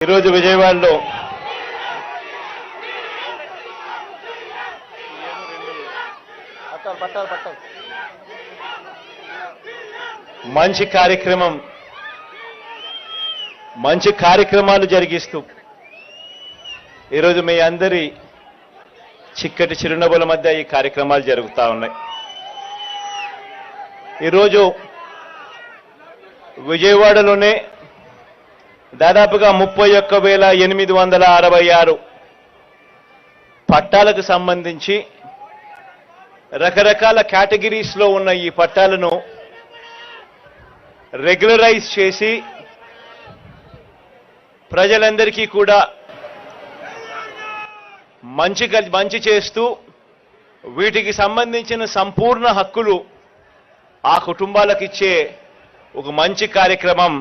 ఈరోజు విజయవాడలో మంచి కార్యక్రమాలు జరిగిస్తూ ఈరోజు మీ అందరి చిక్కటి చిరునవ్వుల మధ్య ఈ కార్యక్రమాలు జరుగుతూ ఉన్నాయి. ఈరోజు విజయవాడలోనే దాదాపుగా 31,866 పట్టాలకు సంబంధించి రకరకాల కేటగిరీస్లో ఉన్న ఈ పట్టాలను రెగ్యులరైజ్ చేసి ప్రజలందరికీ కూడా మంచి చేస్తూ వీటికి సంబంధించిన సంపూర్ణ హక్కులు ఆ కుటుంబాలకు ఇచ్చే ఒక మంచి కార్యక్రమం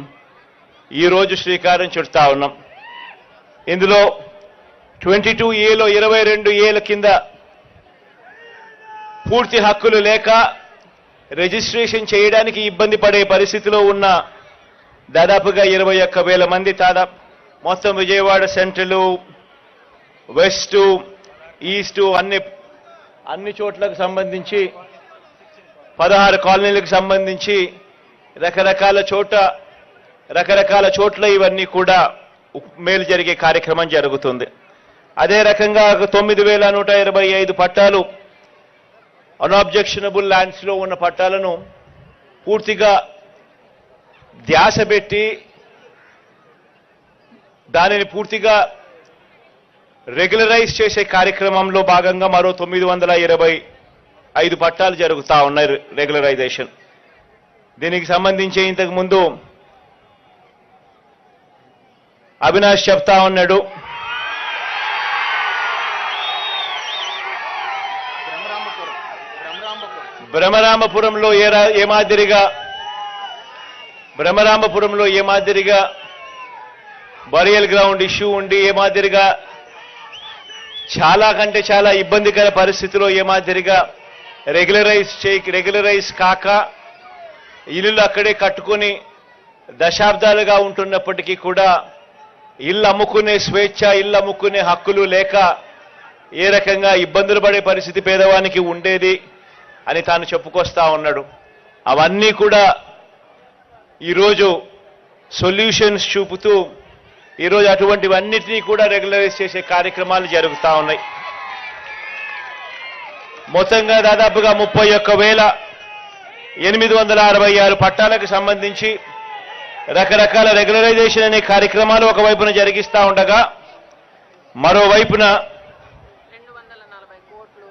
ఈరోజు శ్రీకారం చుడతా ఉన్నాం. ఇందులో 22A లో 22 ఏళ్ల కింద పూర్తి హక్కులు లేక రిజిస్ట్రేషన్ చేయడానికి ఇబ్బంది పడే పరిస్థితిలో ఉన్న దాదాపుగా 21,000 మంది మొత్తం విజయవాడ సెంట్రల్, వెస్ట్, ఈస్ట్ అన్ని చోట్లకు సంబంధించి 16 కాలనీలకు సంబంధించి రకరకాల చోట్ల ఇవన్నీ కూడా మేలు జరిగే కార్యక్రమం జరుగుతుంది. అదే రకంగా 9,125 పట్టాలు అన్అబ్జెక్షనబుల్ ల్యాండ్స్ లో ఉన్న పట్టాలను పూర్తిగా ధ్యాస పెట్టి దానిని పూర్తిగా రెగ్యులరైజ్ చేసే కార్యక్రమంలో భాగంగా మరో 925 పట్టాలు జరుగుతూ ఉన్నాయి రెగ్యులరైజేషన్. దీనికి సంబంధించి ఇంతకు ముందు అవినాష్ చెప్తా ఉన్నాడు, బ్రహ్మరాంబపురంలో ఏ మాదిరిగా బరియల్ గ్రౌండ్ ఇష్యూ ఉండి ఏ మాదిరిగా చాలా కంటే చాలా ఇబ్బందికర పరిస్థితిలో ఏ మాదిరిగా రెగ్యులరైజ్ కాక ఇల్లు అక్కడే కట్టుకొని దశాబ్దాలుగా ఉంటున్నప్పటికీ కూడా ఇల్లు అమ్ముకునే స్వేచ్ఛ, ఇల్లు అమ్ముకునే హక్కులు లేక ఏ రకంగా ఇబ్బందులు పడే పరిస్థితి పేదవానికి ఉండేది అని తాను చెప్పుకొస్తా ఉన్నాడు. అవన్నీ కూడా ఈరోజు సొల్యూషన్స్ చూపుతూ ఈరోజు అటువంటివన్నిటినీ కూడా రెగ్యులరైజ్ చేసే కార్యక్రమాలు జరుగుతూ ఉన్నాయి. మొత్తంగా దాదాపుగా 31,866 పట్టాలకు సంబంధించి రకరకాల రెగ్యులరైజేషన్ అనే కార్యక్రమాలు ఒకవైపున జరిగిస్తూ ఉండగా మరోవైపున 240 కోట్లు